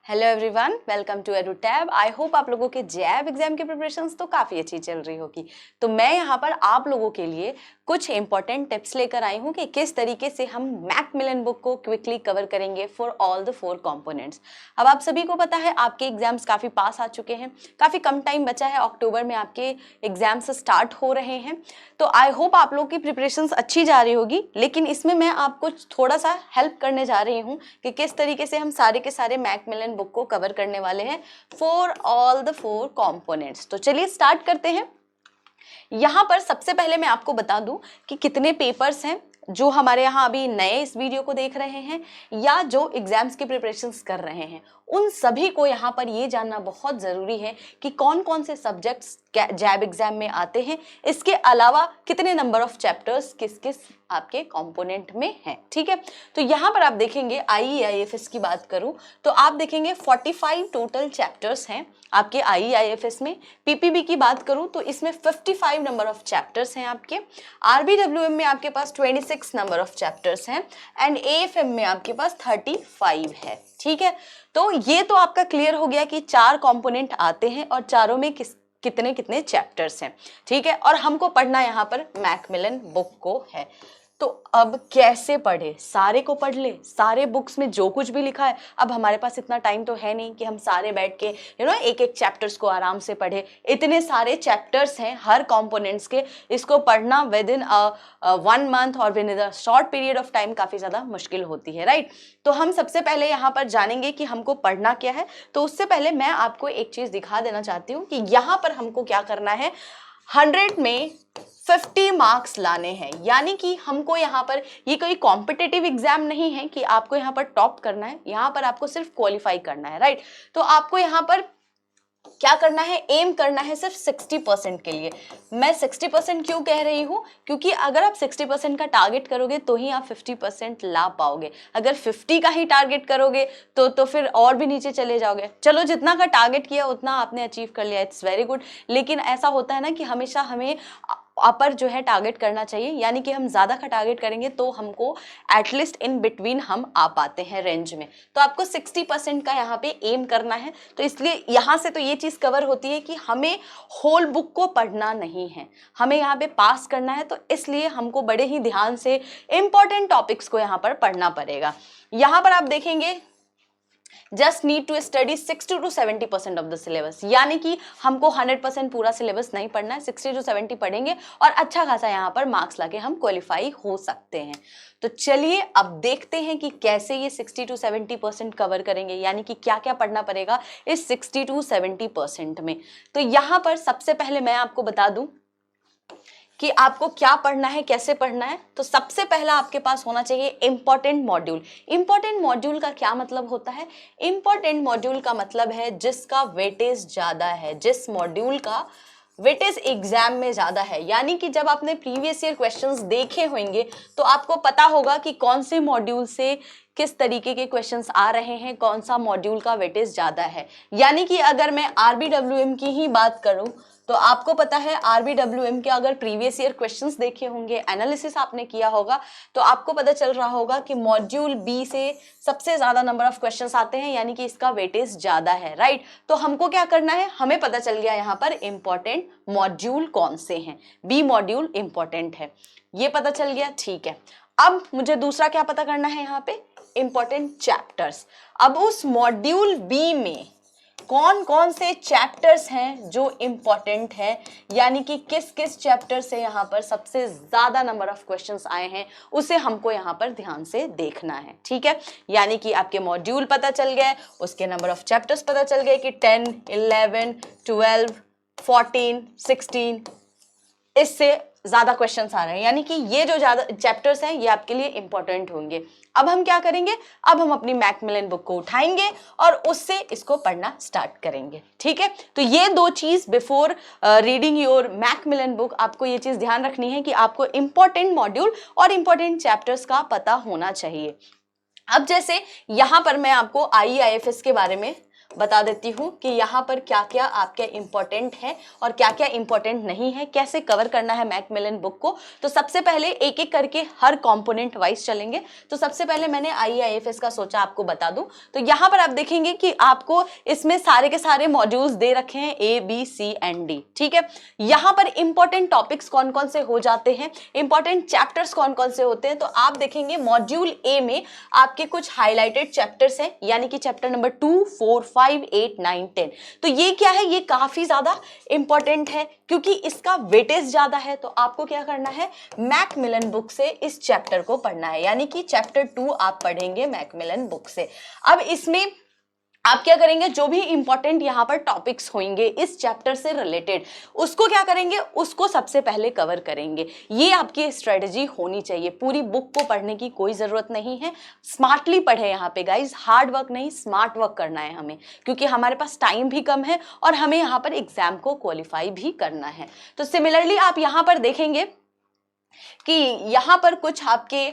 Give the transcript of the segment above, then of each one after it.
Hello everyone, welcome to Edu Tab. I hope आप लोगों के जैब एग्जाम की प्रिपरेशंस तो काफ़ी अच्छी चल रही होगी। तो मैं यहाँ पर आप लोगों के लिए कुछ इंपॉर्टेंट टिप्स लेकर आई हूँ कि किस तरीके से हम मैकमिलन बुक को क्विकली कवर करेंगे फॉर ऑल द 4 कंपोनेंट्स। अब आप सभी को पता है आपके एग्जाम्स काफ़ी पास आ चुके हैं, काफ़ी कम टाइम बचा है, अक्टूबर में आपके एग्जाम्स स्टार्ट हो रहे हैं। तो आई होप आप लोगों की प्रिपरेशंस अच्छी जा रही होगी, लेकिन इसमें मैं आपको थोड़ा सा हेल्प करने जा रही हूँ कि किस तरीके से हम सारे के सारे मैकमिलन बुक को कवर करने वाले हैं फॉर ऑल द 4 कंपोनेंट्स। तो चलिए स्टार्ट करते हैं। यहां पर सबसे पहले मैं आपको बता दूं कि कितने पेपर्स हैं जो हमारे यहाँ अभी नए इस वीडियो को देख रहे हैं या जो एग्जाम्स की प्रिपरेशंस कर रहे हैं, उन सभी को यहाँ पर ये जानना बहुत ज़रूरी है कि कौन कौन से सब्जेक्ट्स जैब एग्जाम में आते हैं, इसके अलावा कितने नंबर ऑफ चैप्टर्स किस किस आपके कंपोनेंट में हैं। ठीक है, तो यहाँ पर आप देखेंगे IEIFS की बात करूँ तो आप देखेंगे 45 टोटल चैप्टर्स हैं आपके IEIFS में। PPB की बात करूँ तो इसमें 55 नंबर ऑफ चैप्टर्स हैं आपके। RBWM में आपके पास 26 नंबर ऑफ चैप्टर्स हैं एंड AFM में आपके पास 35 है। ठीक है, तो ये तो आपका क्लियर हो गया कि 4 कंपोनेंट आते हैं और चारों में कितने कितने चैप्टर्स हैं। ठीक है, और हमको पढ़ना यहाँ पर मैकमिलन बुक को है। तो अब कैसे पढ़े? सारे को पढ़ ले, सारे बुक्स में जो कुछ भी लिखा है। अब हमारे पास इतना टाइम तो है नहीं कि हम सारे बैठ के एक एक चैप्टर्स को आराम से पढ़े। इतने सारे चैप्टर्स हैं हर कंपोनेंट्स के, इसको पढ़ना विद इन 1 मंथ और with in a short period of time काफ़ी ज़्यादा मुश्किल होती है, राइट। तो हम सबसे पहले यहाँ पर जानेंगे कि हमको पढ़ना क्या है। तो उससे पहले मैं आपको एक चीज़ दिखा देना चाहती हूँ कि यहाँ पर हमको क्या करना है। 100 में 50 मार्क्स लाने हैं, यानी कि हमको यहाँ पर ये कोई कॉम्पिटिटिव एग्जाम नहीं है कि आपको यहाँ पर टॉप करना है, यहाँ पर आपको सिर्फ क्वालिफाई करना है, राइट। तो आपको यहाँ पर क्या करना है, एम करना है सिर्फ 60% के लिए। मैं 60% क्यों कह रही हूँ, क्योंकि अगर आप 60% का टारगेट करोगे तो ही आप 50% ला पाओगे। अगर 50 का ही टारगेट करोगे तो फिर और भी नीचे चले जाओगे। चलो, जितना का टारगेट किया उतना आपने अचीव कर लिया, इट्स वेरी गुड। लेकिन ऐसा होता है ना कि हमेशा हमें अपर जो है टारगेट करना चाहिए, यानी कि हम ज़्यादा का टारगेट करेंगे तो हमको एटलीस्ट इन बिटवीन हम आ पाते हैं रेंज में। तो आपको 60% का यहाँ पे एम करना है। तो इसलिए यहाँ से तो ये चीज़ कवर होती है कि हमें होल बुक को पढ़ना नहीं है, हमें यहाँ पे पास करना है। तो इसलिए हमको बड़े ही ध्यान से इंपॉर्टेंट टॉपिक्स को यहाँ पर पढ़ना पड़ेगा। यहाँ पर आप देखेंगे just need to study 60 to 70% of the syllabus, यानी कि हमको 100% पूरा सिलेबस नहीं पढ़ना है, 60 to 70 पढ़ेंगे और अच्छा खासा यहाँ पर मार्क्स लाके हम क्वालिफाई हो सकते हैं। तो चलिए अब देखते हैं कि कैसे ये 60 to 70% कवर करेंगे, यानी कि क्या क्या पढ़ना पड़ेगा इस 60 to 70% में। तो यहाँ पर सबसे पहले मैं आपको बता दूं कि आपको क्या पढ़ना है, कैसे पढ़ना है। तो सबसे पहला आपके पास होना चाहिए इंपॉर्टेंट मॉड्यूल। इंपॉर्टेंट मॉड्यूल का क्या मतलब होता है? इंपॉर्टेंट मॉड्यूल का मतलब है जिसका वेटेज ज्यादा है, जिस मॉड्यूल का वेटेज एग्जाम में ज्यादा है। यानी कि जब आपने प्रीवियस ईयर क्वेश्चंस देखे होंगे तो आपको पता होगा कि कौन से मॉड्यूल से किस तरीके के क्वेश्चंस आ रहे हैं, कौन सा मॉड्यूल का वेटेज ज्यादा है। यानी कि अगर मैं RBWM की ही बात करूं तो आपको पता है RBWM के अगर प्रीवियस ईयर क्वेश्चंस देखे होंगे, एनालिसिस आपने किया होगा, तो आपको पता चल रहा होगा कि मॉड्यूल B से सबसे ज्यादा नंबर ऑफ क्वेश्चंस आते हैं, यानी कि इसका वेटेज ज्यादा है, राइट। तो हमको क्या करना है, हमें पता चल गया यहाँ पर इंपॉर्टेंट मॉड्यूल कौन से हैं। B मॉड्यूल इंपॉर्टेंट है, ये पता चल गया, ठीक है। अब मुझे दूसरा क्या पता करना है, यहाँ पे इंपॉर्टेंट चैप्टर्स। अब उस मॉड्यूल B में कौन कौन से चैप्टर्स हैं जो इंपॉर्टेंट है, यानी कि किस किस चैप्टर से यहाँ पर सबसे ज्यादा नंबर ऑफ क्वेश्चंस आए हैं, उसे हमको यहाँ पर ध्यान से देखना है। ठीक है, यानी कि आपके मॉड्यूल पता चल गए, उसके नंबर ऑफ चैप्टर्स पता चल गए कि 10, 11, 12, 14, 16, इससे ज्यादा क्वेश्चंस आ रहे हैं, यानी कि ये जो ज्यादा चैप्टर्स हैं ये आपके लिए इंपॉर्टेंट होंगे। अब हम क्या करेंगे, अब हम अपनी मैकमिलन बुक को उठाएंगे और उससे इसको पढ़ना स्टार्ट करेंगे। ठीक है, तो ये दो चीज before reading your Macmillan book आपको ये चीज ध्यान रखनी है कि आपको इंपॉर्टेंट मॉड्यूल और इंपॉर्टेंट चैप्टर्स का पता होना चाहिए। अब जैसे यहां पर मैं आपको IEIFS के बारे में बता देती हूँ कि यहाँ पर क्या क्या आपके इम्पोर्टेंट है और क्या क्या इम्पोर्टेंट नहीं है, कैसे कवर करना है मैकमिलन बुक को। तो सबसे पहले एक एक करके हर कंपोनेंट वाइज चलेंगे। तो सबसे पहले मैंने IAFS का सोचा आपको बता दूं। तो यहाँ पर आप देखेंगे कि आपको इसमें सारे के सारे मॉड्यूल्स दे रखे हैं A, B, C and D, ठीक है। यहाँ पर इंपॉर्टेंट टॉपिक्स कौन कौन से हो जाते हैं, इंपॉर्टेंट चैप्टर्स कौन कौन से होते हैं, तो आप देखेंगे मॉड्यूल A में आपके कुछ हाईलाइटेड चैप्टर्स हैं, यानी कि चैप्टर नंबर 2, 4, 5, 8, 9, 10। तो ये क्या है, ये काफी ज्यादा इंपॉर्टेंट है क्योंकि इसका वेटेज ज्यादा है। तो आपको क्या करना है, मैकमिलन बुक से इस चैप्टर को पढ़ना है, यानी कि चैप्टर 2 आप पढ़ेंगे मैकमिलन बुक से। अब इसमें आप क्या करेंगे, जो भी इंपॉर्टेंट यहाँ पर टॉपिक्स होंगे इस चैप्टर से रिलेटेड, उसको क्या करेंगे, उसको सबसे पहले कवर करेंगे। ये आपकी स्ट्रेटजी होनी चाहिए। पूरी बुक को पढ़ने की कोई जरूरत नहीं है, स्मार्टली पढ़े यहाँ पे गाइज, हार्ड वर्क नहीं स्मार्ट वर्क करना है हमें, क्योंकि हमारे पास टाइम भी कम है और हमें यहाँ पर एग्जाम को क्वालिफाई भी करना है। तो सिमिलरली आप यहाँ पर देखेंगे कि यहाँ पर कुछ आपके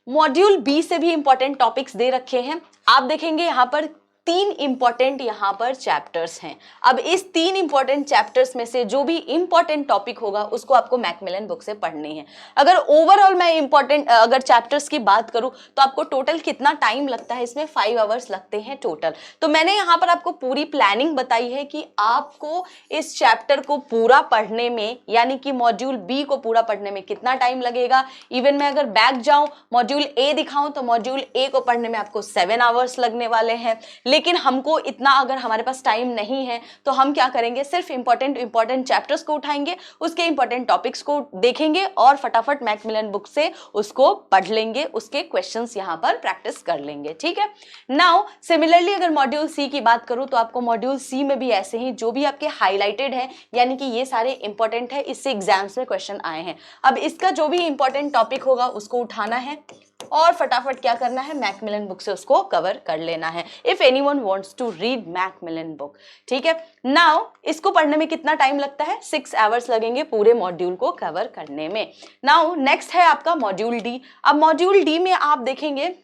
मॉड्यूल बी से भी इंपॉर्टेंट टॉपिक्स दे रखे हैं। आप देखेंगे यहाँ पर 3 इंपॉर्टेंट यहाँ पर चैप्टर्स हैं। अब इस 3 इंपॉर्टेंट चैप्टर्स में से जो भी इंपॉर्टेंट टॉपिक होगा उसको आपको मैकमिलन बुक से पढ़नी है। अगर ओवरऑल मैं इंपॉर्टेंट अगर चैप्टर्स की बात करूं तो आपको टोटल कितना टाइम लगता है, इसमें 5 आवर्स लगते हैं टोटल। तो मैंने यहाँ पर आपको पूरी प्लानिंग बताई है कि आपको इस चैप्टर को पूरा पढ़ने में, यानी कि मॉड्यूल बी को पूरा पढ़ने में कितना टाइम लगेगा। इवन मैं अगर बैक जाऊं मॉड्यूल ए दिखाऊं तो मॉड्यूल ए को पढ़ने में आपको 7 आवर्स लगने वाले हैं। लेकिन हमको इतना अगर हमारे पास टाइम नहीं है तो हम क्या करेंगे, सिर्फ इंपॉर्टेंट चैप्टर्स को उठाएंगे, उसके इंपॉर्टेंट टॉपिक्स को देखेंगे और फटाफट मैकमिलन बुक से उसको पढ़ लेंगे, उसके क्वेश्चंस यहाँ पर प्रैक्टिस कर लेंगे, ठीक है। नाउ सिमिलरली अगर मॉड्यूल सी की बात करूं तो आपको मॉड्यूल सी में भी ऐसे ही जो भी आपके हाईलाइटेड है, यानी कि ये सारे इंपॉर्टेंट है, इससे एग्जाम्स में क्वेश्चन आए हैं। अब इसका जो भी इंपॉर्टेंट टॉपिक होगा उसको उठाना है और फटाफट क्या करना है, मैकमिलन बुक से उसको कवर कर लेना है। If anyone wants to read Macmillan book, ठीक है। नाउ इसको पढ़ने में कितना टाइम लगता है, 6 आवर्स लगेंगे पूरे मॉड्यूल को कवर करने में। नाउ नेक्स्ट है आपका मॉड्यूल डी। अब मॉड्यूल डी में आप देखेंगे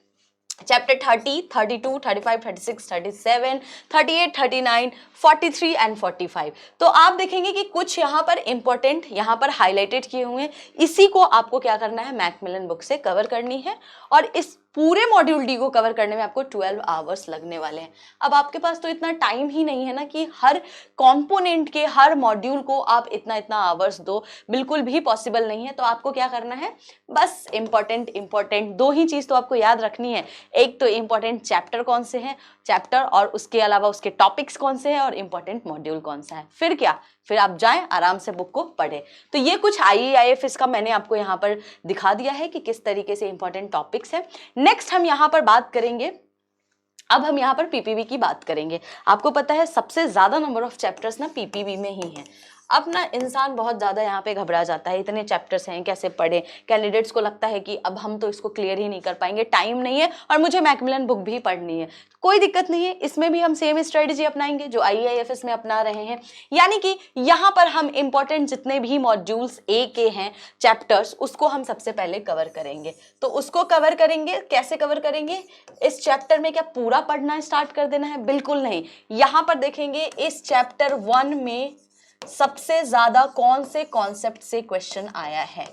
चैप्टर 30, 32, 35, 36, 37, 38, 39, 43 एंड 45। तो आप देखेंगे कि कुछ यहाँ पर इंपॉर्टेंट यहाँ पर हाईलाइटेड किए हुए हैं, इसी को आपको क्या करना है, मैकमिलन बुक से कवर करनी है और इस पूरे मॉड्यूल डी को कवर करने में आपको 12 आवर्स लगने वाले हैं। अब आपके पास तो इतना टाइम ही नहीं है ना कि हर कंपोनेंट के हर मॉड्यूल को आप इतना आवर्स दो, बिल्कुल भी पॉसिबल नहीं है। तो आपको क्या करना है, बस इंपॉर्टेंट 2 ही चीज तो आपको याद रखनी है। एक तो इंपॉर्टेंट चैप्टर कौन से हैं, चैप्टर, और उसके अलावा उसके टॉपिक्स कौन से हैं और इंपॉर्टेंट मॉड्यूल कौन सा है। फिर क्या, फिर आप जाएं आराम से बुक को पढ़े। तो ये कुछ IAFS का मैंने आपको यहाँ पर दिखा दिया है कि किस तरीके से इंपॉर्टेंट टॉपिक्स है। नेक्स्ट हम यहाँ पर बात करेंगे, अब हम यहाँ पर PPB की बात करेंगे। आपको पता है सबसे ज्यादा नंबर ऑफ चैप्टर्स ना PPB में ही है। अब ना इंसान बहुत ज़्यादा यहाँ पे घबरा जाता है, इतने चैप्टर्स हैं कैसे पढ़े। कैंडिडेट्स को लगता है कि अब हम तो इसको क्लियर ही नहीं कर पाएंगे, टाइम नहीं है और मुझे मैकमिलन बुक भी पढ़नी है। कोई दिक्कत नहीं है, इसमें भी हम सेम स्ट्रेटजी अपनाएंगे जो IAFS में अपना रहे हैं, यानी कि यहाँ पर हम इंपॉर्टेंट जितने भी मॉड्यूल्स ए के हैं चैप्टर्स, उसको हम सबसे पहले कवर करेंगे। तो उसको कवर करेंगे, कैसे कवर करेंगे, इस चैप्टर में क्या पूरा पढ़ना स्टार्ट कर देना है, बिल्कुल नहीं। यहाँ पर देखेंगे इस चैप्टर 1 में सबसे ज्यादा कौन से कॉन्सेप्ट से क्वेश्चन आया है,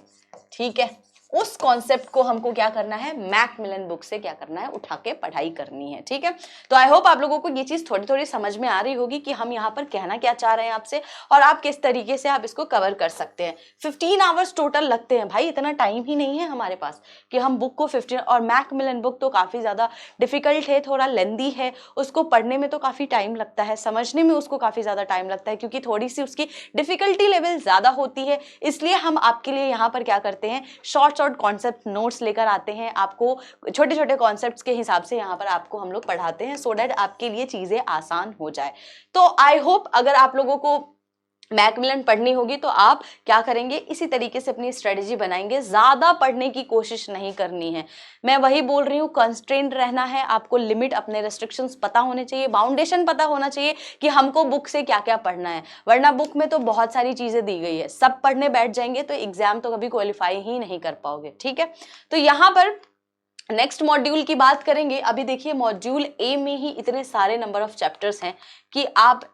ठीक है। उस कॉन्सेप्ट को हमको क्या करना है, मैकमिलन बुक से क्या करना है, उठा के पढ़ाई करनी है, ठीक है। तो आई होप आप लोगों को ये चीज थोड़ी थोड़ी समझ में आ रही होगी कि हम यहाँ पर कहना क्या चाह रहे हैं आपसे और आप किस तरीके से आप इसको कवर कर सकते हैं। 15 आवर्स टोटल लगते हैं भाई, इतना टाइम ही नहीं है हमारे पास कि हम बुक को 15, और मैकमिलन बुक तो काफी ज्यादा डिफिकल्ट है, थोड़ा लेंदी है, उसको पढ़ने में तो काफी टाइम लगता है, समझने में उसको काफी ज्यादा टाइम लगता है क्योंकि थोड़ी सी उसकी डिफिकल्टी लेवल ज्यादा होती है। इसलिए हम आपके लिए यहाँ पर क्या करते हैं, शॉर्ट कॉन्सेप्ट नोट्स लेकर आते हैं, आपको छोटे छोटे कॉन्सेप्ट्स के हिसाब से यहाँ पर आपको हम लोग पढ़ाते हैं सो दैट आपके लिए चीजें आसान हो जाए। तो आई होप अगर आप लोगों को मैकमिलन पढ़नी होगी तो आप क्या करेंगे, इसी तरीके से अपनी स्ट्रेटजी बनाएंगे। ज्यादा पढ़ने की कोशिश नहीं करनी है, मैं वही बोल रही हूँ, कंस्ट्रेंट रहना है आपको, लिमिट, अपने रेस्ट्रिक्शंस पता होने चाहिए, बाउंडेशन पता होना चाहिए कि हमको बुक से क्या क्या पढ़ना है। वरना बुक में तो बहुत सारी चीजें दी गई है, सब पढ़ने बैठ जाएंगे तो एग्जाम तो कभी क्वालिफाई ही नहीं कर पाओगे, ठीक है। तो यहाँ पर नेक्स्ट मॉड्यूल की बात करेंगे। अभी देखिए मॉड्यूल ए में ही इतने सारे नंबर ऑफ चैप्टर्स हैं कि आप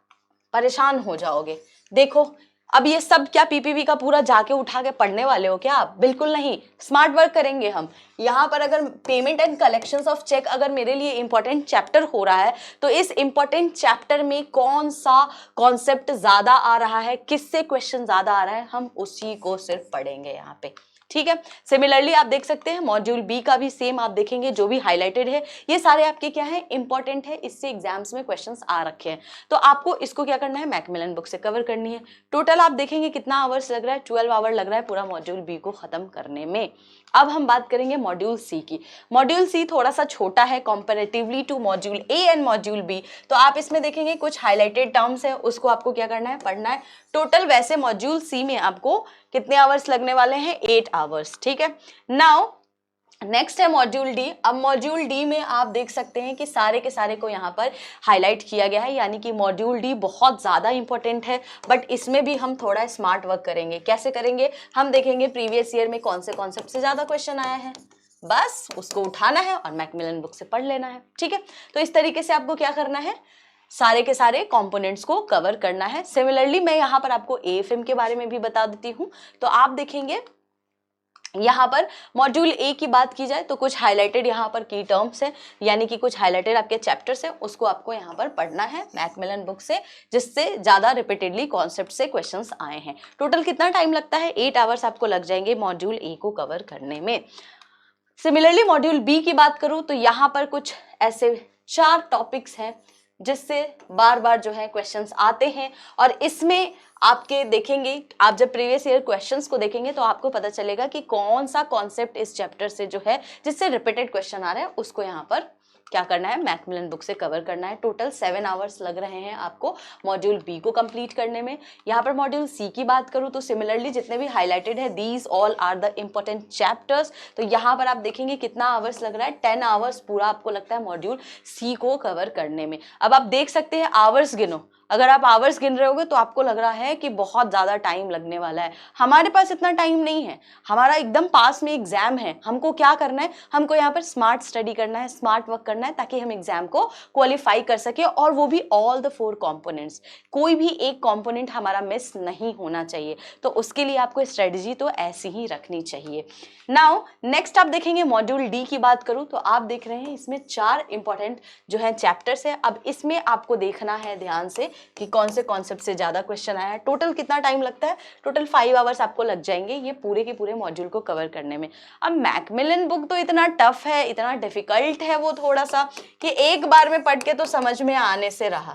परेशान हो जाओगे। देखो अब ये सब क्या पीपीवी का पूरा जाके उठा के पढ़ने वाले हो क्या आप? बिल्कुल नहीं, स्मार्ट वर्क करेंगे हम यहाँ पर। अगर payment and collections of cheque अगर मेरे लिए इंपॉर्टेंट चैप्टर हो रहा है तो इस इंपॉर्टेंट चैप्टर में कौन सा कॉन्सेप्ट ज्यादा आ रहा है, किससे क्वेश्चन ज्यादा आ रहा है, हम उसी को सिर्फ पढ़ेंगे यहाँ पे, ठीक है। सिमिलरली आप देख सकते हैं मॉड्यूल बी का भी सेम आप देखेंगे, जो भी हाईलाइटेड है ये सारे आपके क्या है, इंपॉर्टेंट है, इससे एग्जाम्स में क्वेश्चंस आ रखे हैं। तो आपको इसको क्या करना है, मैकमिलन बुक से कवर करनी है। टोटल आप देखेंगे कितना आवर्स लग रहा है, 12 आवर लग रहा है पूरा मॉड्यूल बी को खत्म करने में। अब हम बात करेंगे मॉड्यूल सी की। मॉड्यूल सी थोड़ा सा छोटा है comparatively to module A and module B. तो आप इसमें देखेंगे कुछ हाईलाइटेड टर्म्स है, उसको आपको क्या करना है, पढ़ना है। टोटल वैसे मॉड्यूल सी में आपको कितने आवर्स लगने वाले हैं, 8 आवर्स, ठीक है। नाउ नेक्स्ट है मॉड्यूल डी। अब मॉड्यूल डी में आप देख सकते हैं कि सारे के सारे को यहाँ पर हाईलाइट किया गया है, यानी कि मॉड्यूल डी बहुत ज़्यादा इंपॉर्टेंट है। बट इसमें भी हम थोड़ा स्मार्ट वर्क करेंगे। कैसे करेंगे, हम देखेंगे प्रीवियस ईयर में कौन से कॉन्सेप्ट से ज़्यादा क्वेश्चन आया है, बस उसको उठाना है और मैकमिलन बुक से पढ़ लेना है, ठीक है। तो इस तरीके से आपको क्या करना है, सारे के सारे कंपोनेंट्स को कवर करना है। सिमिलरली मैं यहाँ पर आपको एएफएम के बारे में भी बता देती हूँ। तो आप देखेंगे यहाँ पर मॉड्यूल ए की बात की जाए तो कुछ हाईलाइटेड यहाँ पर की टर्म्स हैं, यानी कि कुछ हाईलाइटेड आपके चैप्टर्स हैं, उसको आपको यहाँ पर पढ़ना है मैकमिलन बुक से, जिससे ज़्यादा रिपीटेडली कॉन्सेप्ट से क्वेश्चंस आए हैं। टोटल कितना टाइम लगता है, 8 आवर्स आपको लग जाएंगे मॉड्यूल ए को कवर करने में। सिमिलरली मॉड्यूल बी की बात करूँ तो यहाँ पर कुछ ऐसे 4 टॉपिक्स हैं जिससे बार बार जो है क्वेश्चंस आते हैं, और इसमें आपके देखेंगे, आप जब प्रीवियस ईयर क्वेश्चंस को देखेंगे तो आपको पता चलेगा कि कौन सा कॉन्सेप्ट इस चैप्टर से जो है जिससे रिपीटेड क्वेश्चन आ रहे हैं उसको यहाँ पर क्या करना है, मैकमिलन बुक से कवर करना है। टोटल 7 आवर्स लग रहे हैं आपको मॉड्यूल बी को कंप्लीट करने में। यहाँ पर मॉड्यूल सी की बात करूँ तो सिमिलरली जितने भी हाईलाइटेड है, these all are the important chapters. तो यहाँ पर आप देखेंगे कितना आवर्स लग रहा है, 10 आवर्स पूरा आपको लगता है मॉड्यूल सी को कवर करने में। अब आप देख सकते हैं आवर्स गिनो, अगर आप आवर्स गिन रहे होगे तो आपको लग रहा है कि बहुत ज़्यादा टाइम लगने वाला है। हमारे पास इतना टाइम नहीं है, हमारा एकदम पास में एग्जाम है। हमको क्या करना है, हमको यहाँ पर स्मार्ट स्टडी करना है, स्मार्ट वर्क करना है, ताकि हम एग्जाम को क्वालिफाई कर सके, और वो भी ऑल द 4 कंपोनेंट्स, कोई भी एक कंपोनेंट हमारा मिस नहीं होना चाहिए। तो उसके लिए आपको स्ट्रेटजी तो ऐसी ही रखनी चाहिए। नाउ नेक्स्ट आप देखेंगे मॉड्यूल डी की बात करूँ तो आप देख रहे हैं इसमें 4 इंपॉर्टेंट जो है चैप्टर्स है। अब इसमें आपको देखना है ध्यान से कि कौन से कॉन्सेप्ट से ज्यादा क्वेश्चन आया है। टोटल कितना टाइम लगता है, टोटल 5 आवर्स आपको लग जाएंगे ये पूरे के पूरे मॉड्यूल को कवर करने में। अब मैकमिलन बुक तो इतना टफ है, इतना डिफिकल्ट है वो थोड़ा सा, कि एक बार में पढ़ के तो समझ में आने से रहा,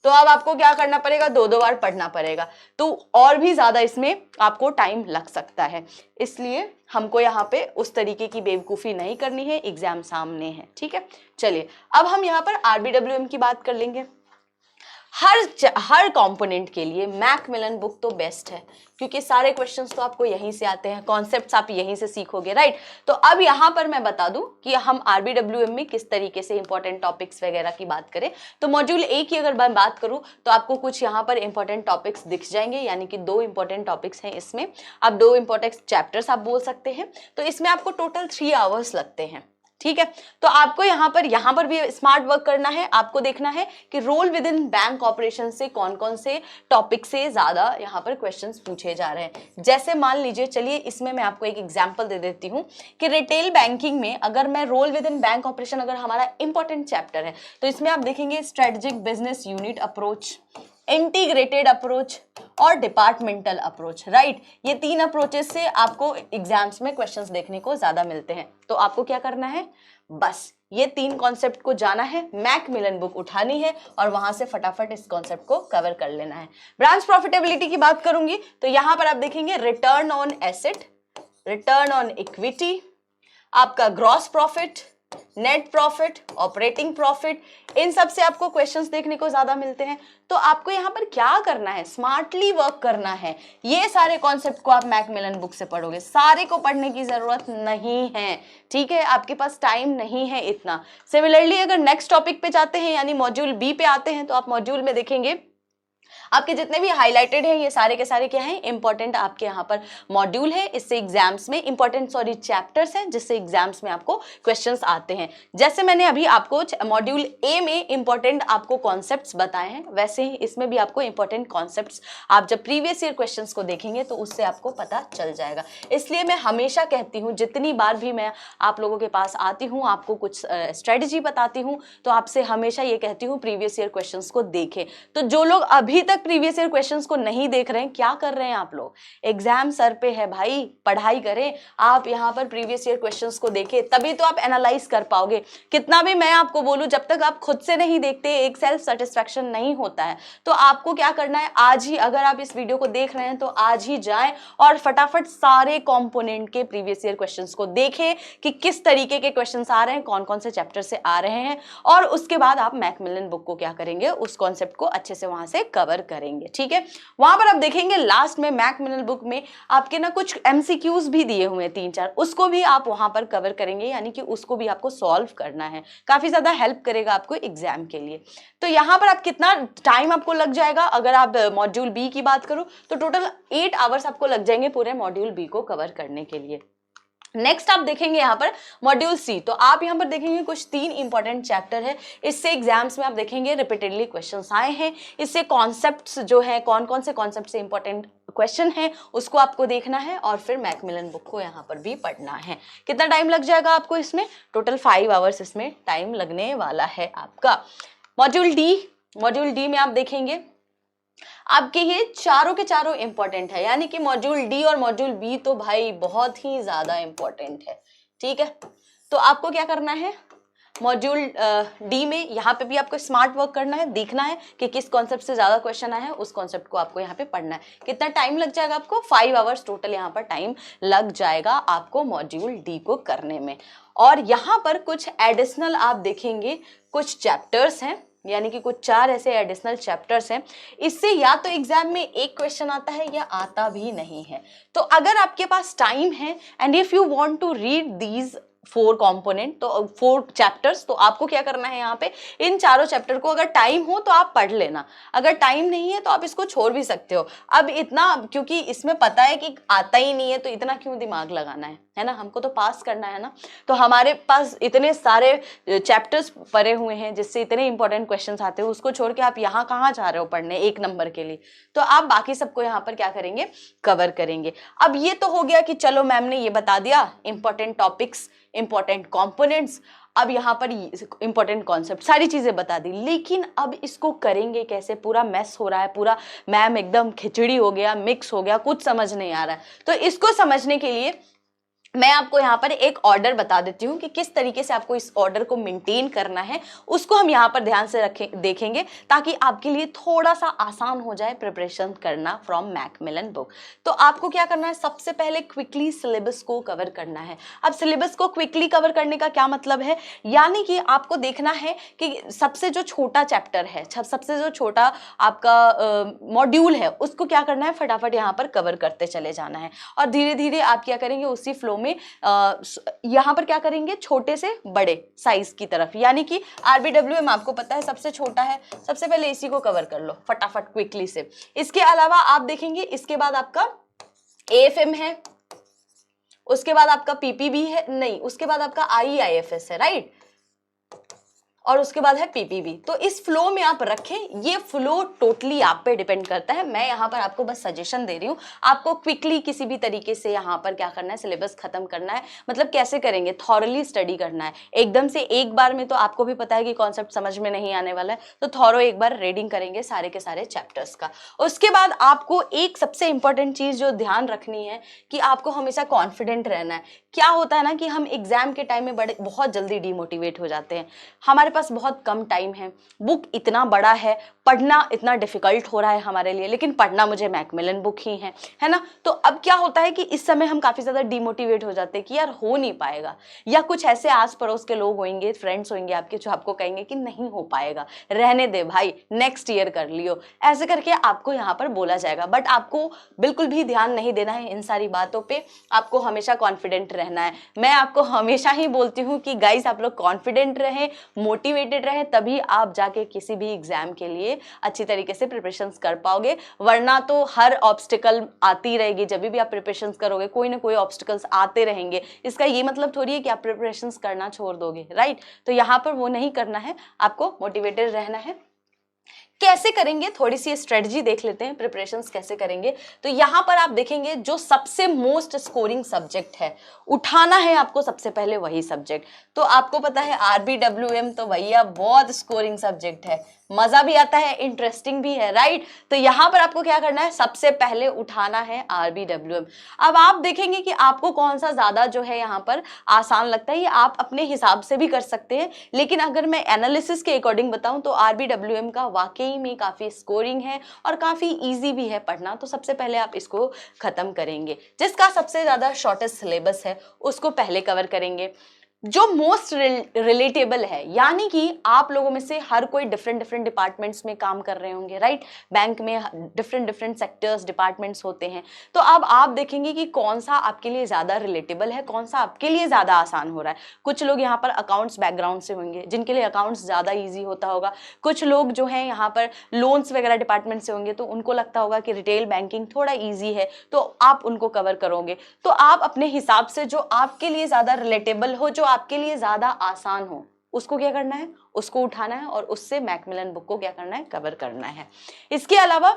तो अब आपको क्या करना पड़ेगा, 2-2 बार पढ़ना पड़ेगा, तो और भी ज्यादा इसमें आपको टाइम लग सकता है। इसलिए हमको यहाँ पे उस तरीके की बेवकूफ़ी नहीं करनी है, एग्जाम सामने है, ठीक है। चलिए अब हम यहाँ पर आरबीडब्ल्यूएम की बात कर लेंगे। हर कंपोनेंट के लिए मैकमिलन बुक तो बेस्ट है, क्योंकि सारे क्वेश्चंस तो आपको यहीं से आते हैं, कॉन्सेप्ट्स आप यहीं से सीखोगे, राइट। तो अब यहाँ पर मैं बता दूं कि हम आरबीडब्ल्यूएम में किस तरीके से इंपॉर्टेंट टॉपिक्स वगैरह की बात करें। तो मॉड्यूल ए की अगर मैं बात करूं तो आपको कुछ यहाँ पर इंपॉर्टेंट टॉपिक्स दिख जाएंगे, यानी कि 2 इंपॉर्टेंट टॉपिक्स हैं इसमें। आप 2 इंपॉर्टेंट चैप्टर्स आप बोल सकते हैं। तो इसमें आपको टोटल 3 आवर्स लगते हैं, ठीक है। तो आपको यहाँ पर भी स्मार्ट वर्क करना है। आपको देखना है कि role within bank operation से कौन कौन से टॉपिक से ज्यादा यहाँ पर क्वेश्चंस पूछे जा रहे हैं। जैसे मान लीजिए, चलिए इसमें मैं आपको एक एग्जांपल दे देती हूँ कि रिटेल बैंकिंग में अगर मैं role within bank operation अगर हमारा इंपॉर्टेंट चैप्टर है तो इसमें आप देखेंगे strategic business unit approach, integrated approach और डिपार्टमेंटल अप्रोच, राइट। ये 3 अप्रोचेस से आपको एग्जाम्स में क्वेश्चंस देखने को ज्यादा मिलते हैं। तो आपको क्या करना है, बस ये 3 कॉन्सेप्ट को जाना है, मैकमिलन बुक उठानी है और वहां से फटाफट इस कॉन्सेप्ट को कवर कर लेना है। ब्रांच प्रॉफिटेबिलिटी की बात करूंगी तो यहां पर आप देखेंगे return on asset, return on equity, आपका gross profit, net profit, operating profit, इन सब से आपको क्वेश्चंस देखने को ज्यादा मिलते हैं। तो आपको यहाँ पर क्या करना है, स्मार्टली वर्क करना है। ये सारे कॉन्सेप्ट को आप मैकमिलन बुक से पढ़ोगे, सारे को पढ़ने की जरूरत नहीं है, ठीक है, आपके पास टाइम नहीं है इतना। सिमिलरली अगर नेक्स्ट टॉपिक पे जाते हैं यानी मॉड्यूल बी पे आते हैं तो आप मॉड्यूल में देखेंगे आपके जितने भी हाईलाइटेड हैं ये सारे के सारे क्या हैं, इंपॉर्टेंट आपके यहाँ पर मॉड्यूल है, इससे एग्जाम्स में इंपॉर्टेंट चैप्टर्स हैं जिससे एग्जाम्स में आपको क्वेश्चंस आते हैं। जैसे मैंने अभी आपको मॉड्यूल ए में इंपॉर्टेंट आपको कॉन्सेप्ट्स बताए हैं, वैसे ही इसमें भी आपको इंपॉर्टेंट कॉन्सेप्ट्स आप जब प्रीवियस ईयर क्वेश्चंस को देखेंगे तो उससे आपको पता चल जाएगा। इसलिए मैं हमेशा कहती हूँ, जितनी बार भी मैं आप लोगों के पास आती हूँ, आपको कुछ स्ट्रेटजी बताती हूँ, तो आपसे हमेशा ये कहती हूँ प्रीवियस ईयर क्वेश्चंस को देखें। तो जो लोग अभी तक प्रीवियस ईयर क्वेश्चंस को नहीं देख रहे हैं, क्या कर रहे हैं आप लोग? एग्जाम सर पे है भाई, पढ़ाई करें। आप यहाँ पर प्रीवियस ईयर क्वेश्चंस को देखें, तभी तो आप एनालाइज कर पाओगे। कितना भी मैं आपको बोलूं, जब तक आप खुद से नहीं देखते एक सेल्फ सेटिस्फेक्शन नहीं होता है। तो आपको क्या करना है, आज ही, अगर आप इस वीडियो को देख रहे हैं तो आज ही जाएं और फटाफट सारे कंपोनेंट के प्रीवियस ईयर क्वेश्चंस को देखें कि किस तरीके के क्वेश्चंस आ रहे हैं, कौन कौन से चैप्टर से आ रहे हैं, और उसके बाद आप मैकमिलन बुक को क्या करेंगे, उस कॉन्सेप्ट को अच्छे से वहां से कवर करेंगे। ठीक है, वहां पर आप देखेंगे लास्ट में मैकमिलन बुक में आपके ना कुछ एमसीक्यूज भी दिए हुए हैं 3-4, उसको भी आप वहां पर कवर करेंगे, यानी कि उसको भी आपको सॉल्व करना है। काफी ज्यादा हेल्प करेगा आपको एग्जाम के लिए। तो यहाँ पर आप कितना टाइम आपको लग जाएगा, अगर आप मॉड्यूल बी की बात करो तो टोटल 8 आवर्स आपको लग जाएंगे पूरे मॉड्यूल बी को कवर करने के लिए। नेक्स्ट आप देखेंगे यहाँ पर मॉड्यूल सी, तो आप यहाँ पर देखेंगे कुछ 3 इंपॉर्टेंट चैप्टर है, इससे एग्जाम्स में आप देखेंगे रिपीटेडली क्वेश्चंस आए हैं। इससे कॉन्सेप्ट्स जो है, कौन कौन से कॉन्सेप्ट से इंपॉर्टेंट क्वेश्चन है उसको आपको देखना है, और फिर मैकमिलन बुक को यहाँ पर भी पढ़ना है। कितना टाइम लग जाएगा आपको इसमें? टोटल 5 आवर्स इसमें टाइम लगने वाला है आपका। मॉड्यूल डी में आप देखेंगे आपके ये चारों के चारों इंपॉर्टेंट है, यानी कि मॉड्यूल डी और मॉड्यूल बी तो भाई बहुत ही ज्यादा इंपॉर्टेंट है। ठीक है, तो आपको क्या करना है, मॉड्यूल डी में यहाँ पे भी आपको स्मार्ट वर्क करना है, देखना है कि किस कॉन्सेप्ट से ज्यादा क्वेश्चन आए हैं, उस कॉन्सेप्ट को आपको यहाँ पे पढ़ना है। कितना टाइम लग जाएगा आपको? 5 आवर्स टोटल यहाँ पर टाइम लग जाएगा आपको मॉड्यूल डी को करने में। और यहाँ पर कुछ एडिशनल आप देखेंगे कुछ चैप्टर्स हैं, यानी कि कुछ 4 ऐसे एडिशनल चैप्टर्स हैं। इससे या तो एग्जाम में एक क्वेश्चन आता है या आता भी नहीं है। तो अगर आपके पास टाइम है and if you want to read these 4 component, तो 4 चैप्टर्स, तो आपको क्या करना है, यहाँ पे इन चारों चैप्टर को अगर टाइम हो तो आप पढ़ लेना, अगर टाइम नहीं है तो आप इसको छोड़ भी सकते हो। अब इतना, क्योंकि इसमें पता है कि आता ही नहीं है तो इतना क्यों दिमाग लगाना है ना, हमको तो पास करना है ना। तो हमारे पास इतने सारे चैप्टर्स पड़े हुए हैं जिससे इतने इंपॉर्टेंट क्वेश्चंस आते हैं, उसको छोड़ के आप यहाँ कहाँ जा रहे हो पढ़ने 1 नंबर के लिए? तो आप बाकी सबको यहाँ पर क्या करेंगे, कवर करेंगे। अब ये तो हो गया कि चलो मैम ने ये बता दिया इंपॉर्टेंट टॉपिक्स, इंपॉर्टेंट कंपोनेंट्स, अब यहाँ पर इंपॉर्टेंट कॉन्सेप्ट, सारी चीजें बता दी, लेकिन अब इसको करेंगे कैसे? पूरा मैस हो रहा है, पूरा मैम एकदम खिचड़ी हो गया, मिक्स हो गया, कुछ समझ नहीं आ रहा है। तो इसको समझने के लिए मैं आपको यहाँ पर एक ऑर्डर बता देती हूँ कि किस तरीके से आपको इस ऑर्डर को मेंटेन करना है, उसको हम यहाँ पर ध्यान से देखेंगे ताकि आपके लिए थोड़ा सा आसान हो जाए प्रिपरेशन करना फ्रॉम मैकमिलन बुक। तो आपको क्या करना है, सबसे पहले क्विकली सिलेबस को कवर करना है। अब सिलेबस को क्विकली कवर करने का क्या मतलब है, यानी कि आपको देखना है कि सबसे जो छोटा चैप्टर है, सबसे जो छोटा आपका मॉड्यूल है, उसको क्या करना है, फटाफट यहाँ पर कवर करते चले जाना है। और धीरे धीरे आप क्या करेंगे, उसी फ्लो में यहां पर क्या करेंगे, छोटे से बड़े साइज की तरफ, यानी कि आरबीडब्ल्यूएम आपको पता है सबसे छोटा है, सबसे पहले इसी को कवर कर लो फटाफट क्विकली से। इसके अलावा आप देखेंगे इसके बाद आपका एएफएम है, उसके बाद आपका पीपीबी है, नहीं उसके बाद आपका आईआईएफएस है, राइट, और उसके बाद है पीपीबी। तो इस फ्लो में आप रखें, ये फ्लो टोटली आप पे डिपेंड करता है। मैं यहाँ पर आपको बस सजेशन दे रही हूँ, आपको क्विकली किसी भी तरीके से यहाँ पर क्या करना है, सिलेबस खत्म करना है। मतलब कैसे करेंगे, थॉरली स्टडी करना है। एकदम से एक बार में तो आपको भी पता है कि कॉन्सेप्ट समझ में नहीं आने वाला है, तो थॉरो एक बार रीडिंग करेंगे सारे के सारे चैप्टर्स का। उसके बाद आपको एक सबसे इंपॉर्टेंट चीज जो ध्यान रखनी है कि आपको हमेशा कॉन्फिडेंट रहना है। क्या होता है ना कि हम एग्जाम के टाइम में बहुत जल्दी डिमोटिवेट हो जाते हैं, हमारे पास बहुत कम टाइम है, बुक इतना बड़ा है, पढ़ना इतना डिफिकल्ट हो रहा है हमारे लिए, लेकिन पढ़ना मुझे मैकमिलन बुक ही है ना। तो अब क्या होता है कि इस समय हम काफी ज्यादा डिमोटिवेट हो जाते हैं कि यार हो नहीं पाएगा, या कुछ ऐसे आस पड़ोस के लोग होंगे, फ्रेंड्स होंगे आपके, जो आपको कहेंगे कि नहीं हो पाएगा, रहने दे भाई, नेक्स्ट ईयर कर लियो, ऐसे करके आपको यहाँ पर बोला जाएगा। बट आपको बिल्कुल भी ध्यान नहीं देना है इन सारी बातों पे, आपको हमेशा कॉन्फिडेंट रहना है। मैं आपको हमेशा ही बोलती हूँ कि गाइस आप लोग कॉन्फिडेंट रहें, मोटिवेटेड रहें, तभी आप जाके किसी भी एग्जाम के लिए अच्छी तरीके से प्रिपरेशंस कर पाओगे। वरना तो हर ऑब्स्टिकल आती रहेगी, जब भी आप प्रिपरेशंस करोगे कोई ना कोई ऑब्स्टिकल्स आते रहेंगे। इसका ये मतलब थोड़ी है कि आप प्रिपरेशंस करना छोड़ दोगे, राइट। तो यहाँ पर वो नहीं करना है, आपको मोटिवेटेड रहना है। कैसे करेंगे, थोड़ी सी स्ट्रेटजी देख लेते हैं, प्रिपरेशंस कैसे करेंगे। तो यहाँ पर आप देखेंगे जो सबसे मोस्ट स्कोरिंग सब्जेक्ट है, उठाना है आपको सबसे पहले वही सब्जेक्ट। तो आपको पता है RBWM तो भैया बहुत स्कोरिंग सब्जेक्ट है, मजा भी आता है, इंटरेस्टिंग भी है, राइट। तो यहाँ पर आपको क्या करना है, सबसे पहले उठाना है RBWM। अब आप देखेंगे कि आपको कौन सा ज्यादा जो है यहाँ पर आसान लगता है, ये आप अपने हिसाब से भी कर सकते हैं। लेकिन अगर मैं एनालिसिस के अकॉर्डिंग बताऊं तो RBWM का वाकई में काफी स्कोरिंग है और काफी इजी भी है पढ़ना। तो सबसे पहले आप इसको खत्म करेंगे। जिसका सबसे ज्यादा शॉर्टेस्ट सिलेबस है उसको पहले कवर करेंगे। जो मोस्ट रिलेटेबल है, यानी कि आप लोगों में से हर कोई डिफरेंट डिपार्टमेंट्स में काम कर रहे होंगे, राइट। बैंक में डिफरेंट सेक्टर्स डिपार्टमेंट्स होते हैं। तो अब आप देखेंगे कि कौन सा आपके लिए ज्यादा रिलेटेबल है, कौन सा आपके लिए ज्यादा आसान हो रहा है। कुछ लोग यहाँ पर अकाउंट्स बैकग्राउंड से होंगे जिनके लिए अकाउंट्स ज्यादा ईजी होता होगा। कुछ लोग जो है यहाँ पर लोन्स वगैरह डिपार्टमेंट से होंगे तो उनको लगता होगा कि रिटेल बैंकिंग थोड़ा ईजी है, तो आप उनको कवर करोगे। तो आप अपने हिसाब से जो आपके लिए ज्यादा रिलेटेबल हो, जो आपके लिए ज्यादा आसान हो, उसको क्या करना है, उसको उठाना है और उससे मैकमिलन बुक को क्या करना है, कवर करना है। इसके अलावा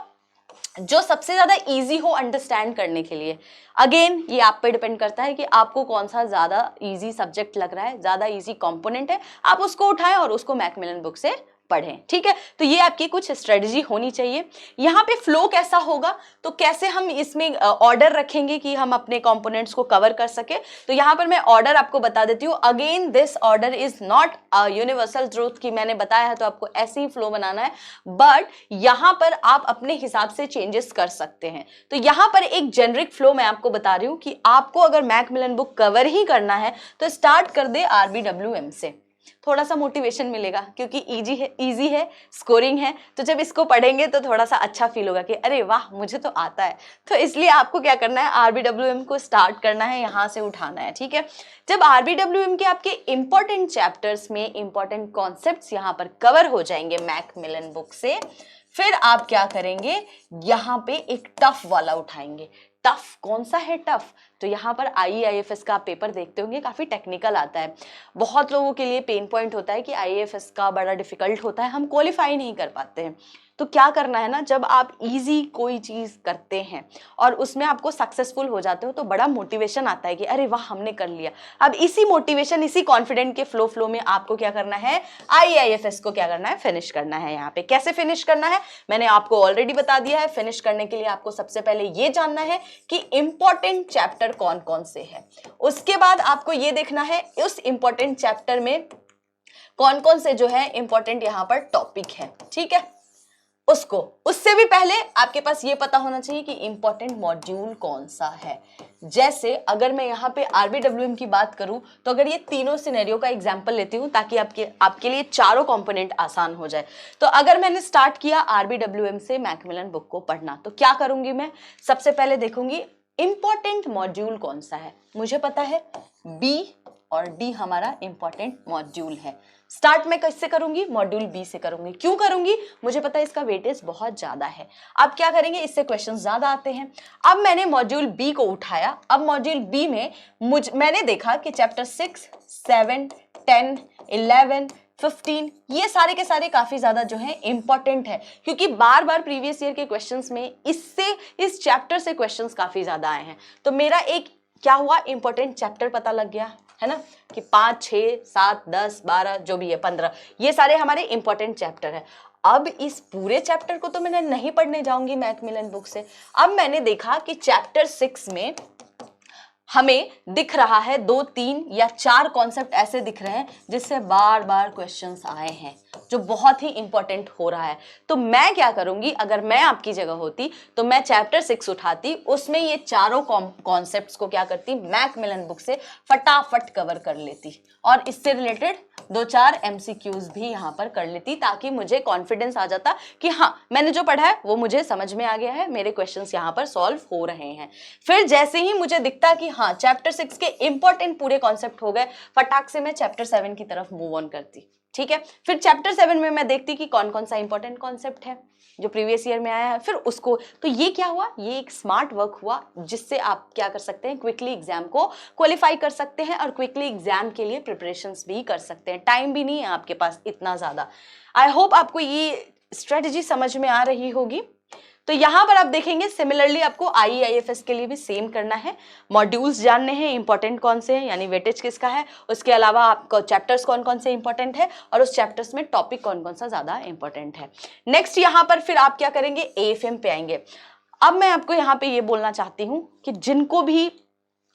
जो सबसे ज्यादा इजी हो अंडरस्टैंड करने के लिए, अगेन ये आप पे डिपेंड करता है कि आपको कौन सा ज्यादा इजी सब्जेक्ट लग रहा है, ज्यादा इजी कंपोनेंट है, आप उसको उठाएं और उसको मैकमिलन बुक से पढ़ें, ठीक है। तो ये आपकी कुछ स्ट्रेटजी होनी चाहिए। यहाँ पे फ्लो कैसा होगा, तो कैसे हम इसमें ऑर्डर रखेंगे कि हम अपने कंपोनेंट्स को कवर कर सके। तो यहाँ पर मैं ऑर्डर आपको बता देती हूँ। Again this order is not universal truth कि मैंने बताया है तो आपको ऐसे ही फ्लो बनाना है, बट यहाँ पर आप अपने हिसाब से चेंजेस कर सकते हैं। तो यहाँ पर एक जेनरिक फ्लो मैं आपको बता रही हूँ कि आपको अगर मैकमिलन बुक कवर ही करना है तो स्टार्ट कर दे RBWM से। थोड़ा सा मोटिवेशन मिलेगा क्योंकि इजी है, स्कोरिंग है। तो जब इसको पढ़ेंगे तो थोड़ा सा अच्छा फील होगा कि अरे वाह मुझे तो आता है। तो इसलिए आपको क्या करना है, RBWM को स्टार्ट करना है, यहाँ से उठाना है, ठीक है। जब RBWM के आपके इंपॉर्टेंट चैप्टर्स में इंपॉर्टेंट कॉन्सेप्ट्स यहाँ पर कवर हो जाएंगे मैकमिलन बुक से, फिर आप क्या करेंगे, यहाँ पे एक टफ वाला उठाएंगे। टफ कौन सा है टफ, तो यहाँ पर IAFS का आप पेपर देखते होंगे, काफी टेक्निकल आता है। बहुत लोगों के लिए पेन पॉइंट होता है कि IAFS का बड़ा डिफिकल्ट होता है, हम क्वालिफाई नहीं कर पाते हैं। तो क्या करना है ना, जब आप इजी कोई चीज करते हैं और उसमें आपको सक्सेसफुल हो जाते हो तो बड़ा मोटिवेशन आता है कि अरे वाह हमने कर लिया। अब इसी मोटिवेशन, इसी कॉन्फिडेंट के फ्लो में आपको क्या करना है, IAFS को क्या करना है, फिनिश करना है। यहाँ पे कैसे फिनिश करना है मैंने आपको ऑलरेडी बता दिया है। फिनिश करने के लिए आपको सबसे पहले ये जानना है कि इंपॉर्टेंट चैप्टर कौन कौन से है। उसके बाद आपको ये देखना है उस इंपॉर्टेंट चैप्टर में कौन कौन से जो है इंपॉर्टेंट यहाँ पर टॉपिक है, ठीक है। उससे भी पहले आपके पास ये पता होना चाहिए कि इंपॉर्टेंट मॉड्यूल कौन सा है। जैसे अगर मैं यहाँ पे RBWM की बात करूं तो अगर ये तीनों सिनेरियो का एग्जांपल लेती हूं ताकि आपके लिए चारों कंपोनेंट आसान हो जाए। तो अगर मैंने स्टार्ट किया RBWM से मैकमिलन बुक को पढ़ना, तो क्या करूंगी मैं, सबसे पहले देखूंगी इंपॉर्टेंट मॉड्यूल कौन सा है। मुझे पता है B और D हमारा इंपॉर्टेंट मॉड्यूल है। स्टार्ट मैं किससे करूंगी, मॉड्यूल बी से करूंगी। क्यों करूंगी, मुझे पता है इसका वेटेज बहुत ज्यादा है। अब क्या करेंगे, इससे क्वेश्चंस ज्यादा आते हैं। अब मैंने मॉड्यूल बी को उठाया। अब मॉड्यूल बी में मैंने देखा कि चैप्टर 6, 7, 10, 11, 15 ये सारे के सारे काफी ज्यादा जो है इंपॉर्टेंट है, क्योंकि बार बार प्रीवियस ईयर के क्वेश्चंस में इस चैप्टर से क्वेश्चंस काफी ज्यादा आए हैं। तो मेरा एक क्या हुआ, इंपॉर्टेंट चैप्टर पता लग गया है ना, कि 5, 6, 7, 10, 12 जो भी है 15 ये सारे हमारे इंपॉर्टेंट चैप्टर है। अब इस पूरे चैप्टर को तो मैं नहीं पढ़ने जाऊंगी मैकमिलन बुक से। अब मैंने देखा कि चैप्टर 6 में हमें दिख रहा है 2, 3 या 4 कॉन्सेप्ट ऐसे दिख रहे हैं जिससे बार बार क्वेश्चंस आए हैं, जो बहुत ही इंपॉर्टेंट हो रहा है। तो मैं क्या करूंगी, अगर मैं आपकी जगह होती तो मैं चैप्टर 6 उठाती, उसमें ये चारों कॉन्सेप्ट्स को क्या करती, मैकमिलन बुक से फटाफट कवर कर लेती और इससे रिलेटेड 2-4 MCQs भी यहाँ पर कर लेती, ताकि मुझे कॉन्फिडेंस आ जाता कि हाँ मैंने जो पढ़ा है वो मुझे समझ में आ गया है, मेरे क्वेश्चंस यहाँ पर सॉल्व हो रहे हैं। फिर जैसे ही मुझे दिखता कि हाँ चैप्टर 6 के इंपॉर्टेंट पूरे कॉन्सेप्ट हो गए, फटाक से मैं चैप्टर 7 की तरफ मूव ऑन करती। ठीक है। फिर चैप्टर 7 में मैं देखती कि कौन कौन सा इंपॉर्टेंट कॉन्सेप्ट है जो प्रीवियस ईयर में आया है, फिर उसको, तो ये क्या हुआ, ये एक स्मार्ट वर्क हुआ जिससे आप क्या कर सकते हैं, क्विकली एग्जाम को क्वालिफाई कर सकते हैं और क्विकली एग्जाम के लिए प्रिपरेशंस भी कर सकते हैं। टाइम भी नहीं है आपके पास इतना ज्यादा। आई होप आपको ये स्ट्रेटजी समझ में आ रही होगी। तो यहां पर आप देखेंगे सिमिलरली आपको IAFS के लिए भी सेम करना है। मॉड्यूल्स जानने हैं इंपॉर्टेंट कौन से हैं, यानी वेटेज किसका है, उसके अलावा आपको चैप्टर्स कौन कौन से इंपॉर्टेंट है और उस चैप्टर्स में टॉपिक कौन कौन सा ज्यादा इंपॉर्टेंट है। नेक्स्ट यहां पर फिर आप क्या करेंगे, AFM पे आएंगे। अब मैं आपको यहाँ पे ये बोलना चाहती हूँ कि जिनको भी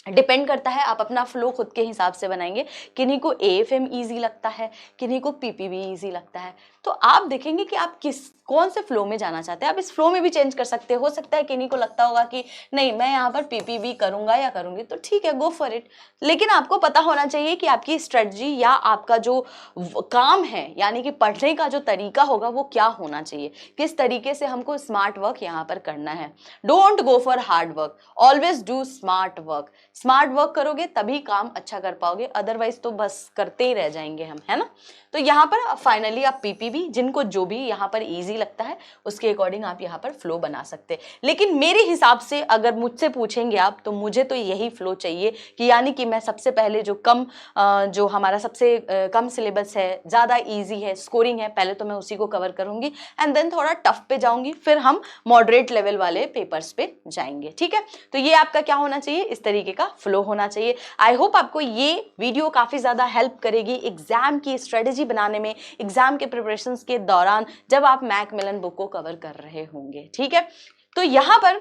डिपेंड करता है, आप अपना फ्लो खुद के हिसाब से बनाएंगे। किन्हीं को AFM इजी लगता है, किन्हीं को PPB इजी लगता है, तो आप देखेंगे कि आप कौन से फ्लो में जाना चाहते हैं। आप इस फ्लो में भी चेंज कर सकते हो सकता है किन्हीं को लगता होगा कि नहीं मैं यहाँ पर PPB करूंगा या करूंगी, तो ठीक है, गो फॉर इट। लेकिन आपको पता होना चाहिए कि आपकी स्ट्रेटजी या आपका जो काम है, यानी कि पढ़ने का जो तरीका होगा वो क्या होना चाहिए, किस तरीके से हमको स्मार्ट वर्क यहाँ पर करना है। Don't go for hard work, always do smart work. Smart work करोगे तभी काम अच्छा कर पाओगे, अदरवाइज तो बस करते ही रह जाएंगे हम, है ना। तो यहाँ पर फाइनली आप PPB, जिनको जो भी यहाँ पर इजी लगता है उसके अकॉर्डिंग आप यहाँ पर फ्लो बना सकते हैं। लेकिन मेरे हिसाब से अगर मुझसे पूछेंगे आप, तो मुझे तो यही फ्लो चाहिए कि यानी कि मैं सबसे पहले जो हमारा सबसे कम सिलेबस है, ज़्यादा ईजी है, स्कोरिंग है, पहले तो मैं उसी को कवर करूंगी एंड देन थोड़ा टफ पे जाऊंगी, फिर हम मॉडरेट लेवल वाले पेपर्स पे जाएंगे, ठीक है। तो ये आपका क्या होना चाहिए, इस तरीके का फ्लो होना चाहिए। आई होप आपको ये वीडियो काफ़ी ज़्यादा हेल्प करेगी एग्जाम की स्ट्रेटेजी बनाने में, एग्जाम के प्रिपरेशंस के दौरान जब आप मैकमिलन बुक को कवर कर रहे होंगे, ठीक है। तो यहाँ पर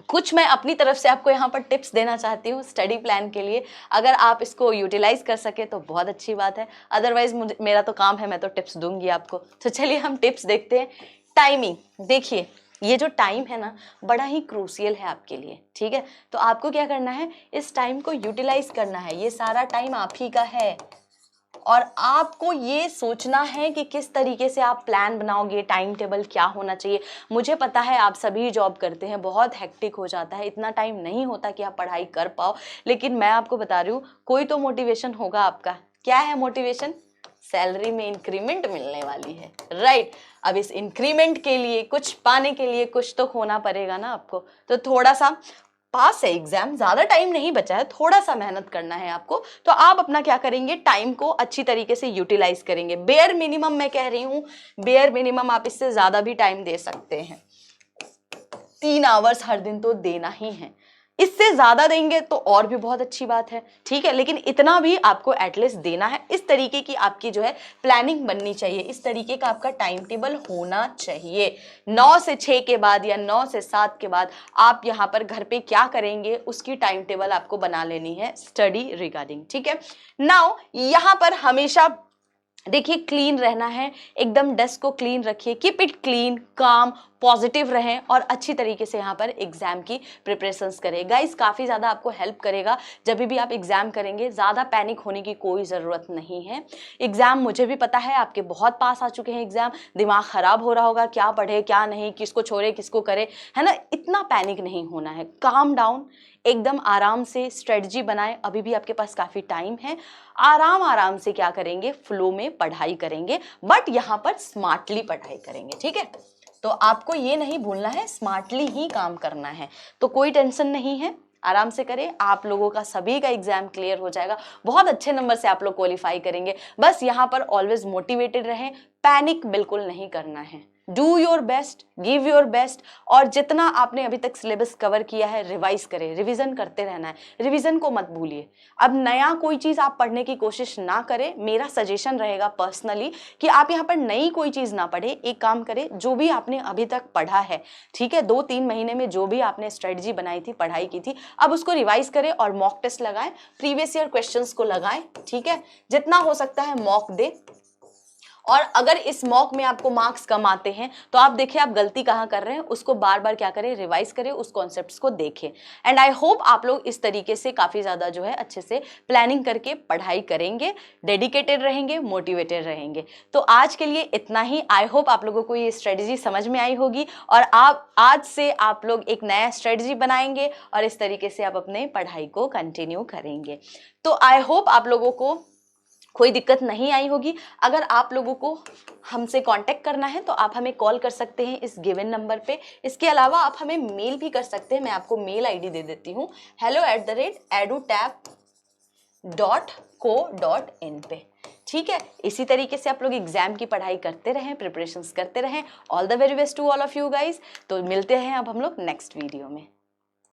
कुछ मैं अपनी तरफ से आपको यहाँ पर टिप्स देना चाहती हूँ स्टडी प्लान के लिए। अगर आप इसको यूटिलाइज कर सके तो बहुत अच्छी बात है, अदरवाइज मेरा तो काम है, मैं तो टिप्स दूंगी आपको। तो चलिए हम टिप्स देखते हैं। टाइमिंग, देखिए ये जो टाइम है ना, बड़ा ही क्रूशियल है आपके लिए, ठीक है। तो आपको क्या करना है, इस टाइम को यूटिलाइज करना है। ये सारा टाइम आप ही का है और आपको ये सोचना है कि किस तरीके से आप प्लान बनाओगे, टाइम टेबल क्या होना चाहिए। मुझे पता है आप सभी जॉब करते हैं, बहुत हेक्टिक हो जाता है, इतना टाइम नहीं होता कि आप पढ़ाई कर पाओ, लेकिन मैं आपको बता रही हूँ कोई तो मोटिवेशन होगा आपका। क्या है मोटिवेशन, सैलरी में इंक्रीमेंट मिलने वाली है, राइट। अब इस इंक्रीमेंट के लिए, कुछ पाने के लिए कुछ तो खोना पड़ेगा ना आपको। तो थोड़ा सा पास है एग्जाम, ज्यादा टाइम नहीं बचा है, थोड़ा सा मेहनत करना है आपको। तो आप अपना क्या करेंगे, टाइम को अच्छी तरीके से यूटिलाइज करेंगे। बेयर मिनिमम मैं कह रही हूँ, बेयर मिनिमम आप इससे ज्यादा भी टाइम दे सकते हैं, 3 आवर्स हर दिन तो देना ही है। इससे ज्यादा देंगे तो और भी बहुत अच्छी बात है, ठीक है, लेकिन इतना भी आपको एटलीस्ट देना है। इस तरीके की आपकी जो है प्लानिंग बननी चाहिए, इस तरीके का आपका टाइम टेबल होना चाहिए। 9 से 6 के बाद या 9 से 7 के बाद आप यहाँ पर घर पे क्या करेंगे उसकी टाइम टेबल आपको बना लेनी है स्टडी रिगार्डिंग, ठीक है। नाउ यहाँ पर हमेशा देखिए क्लीन रहना है, एकदम डेस्क को क्लीन रखिए, कीप इट क्लीन, काम, पॉजिटिव रहें और अच्छी तरीके से यहाँ पर एग्जाम की प्रिपरेशंस करें। गाइस काफ़ी ज़्यादा आपको हेल्प करेगा जब भी आप एग्जाम करेंगे, ज़्यादा पैनिक होने की कोई ज़रूरत नहीं है। एग्जाम मुझे भी पता है आपके बहुत पास आ चुके हैं एग्जाम, दिमाग ख़राब हो रहा होगा क्या पढ़े क्या नहीं, किसको छोड़े किसको करे, है ना। इतना पैनिक नहीं होना है, काम डाउन, एकदम आराम से स्ट्रेटजी बनाएं। अभी भी आपके पास काफ़ी टाइम है, आराम आराम से क्या करेंगे, फ्लो में पढ़ाई करेंगे, बट यहाँ पर स्मार्टली पढ़ाई करेंगे, ठीक है। तो आपको ये नहीं भूलना है, स्मार्टली ही काम करना है। तो कोई टेंशन नहीं है, आराम से करें, आप लोगों का सभी का एग्जाम क्लियर हो जाएगा, बहुत अच्छे नंबर से आप लोग क्वालिफाई करेंगे। बस यहाँ पर ऑलवेज मोटिवेटेड रहें, पैनिक बिल्कुल नहीं करना है। Do your best, give your best, और जितना आपने अभी तक सिलेबस कवर किया है रिवाइज करें, रिवीजन करते रहना है, रिवीजन को मत भूलिए। अब नया कोई चीज़ आप पढ़ने की कोशिश ना करें, मेरा सजेशन रहेगा पर्सनली कि आप यहाँ पर नई कोई चीज़ ना पढ़े। एक काम करें, जो भी आपने अभी तक पढ़ा है, ठीक है, 2-3 महीने में जो भी आपने स्ट्रेटजी बनाई थी, पढ़ाई की थी, अब उसको रिवाइज करें और मॉक टेस्ट लगाएं, प्रीवियस ईयर क्वेश्चंस को लगाएं, ठीक है, जितना हो सकता है मॉक दें। और अगर इस मॉक में आपको मार्क्स कम आते हैं तो आप देखिए आप गलती कहाँ कर रहे हैं, उसको बार बार क्या करें, रिवाइज करें, उस कॉन्सेप्ट्स को देखें। एंड आई होप आप लोग इस तरीके से काफ़ी ज़्यादा जो है अच्छे से प्लानिंग करके पढ़ाई करेंगे, डेडिकेटेड रहेंगे, मोटिवेटेड रहेंगे। तो आज के लिए इतना ही। आई होप आप लोगों को ये स्ट्रेटजी समझ में आई होगी और आप आज से आप लोग एक नया स्ट्रेटजी बनाएंगे और इस तरीके से आप अपने पढ़ाई को कंटिन्यू करेंगे। तो आई होप आप लोगों को कोई दिक्कत नहीं आई होगी। अगर आप लोगों को हमसे कांटेक्ट करना है तो आप हमें कॉल कर सकते हैं इस गिवन नंबर पे। इसके अलावा आप हमें मेल भी कर सकते हैं, मैं आपको मेल आईडी दे देती हूँ, hello@edutab.co.in पे। ठीक है, इसी तरीके से आप लोग एग्जाम की पढ़ाई करते रहें, प्रिपरेशंस करते रहें। All the very best to all of you guys. तो मिलते हैं अब हम लोग नेक्स्ट वीडियो में।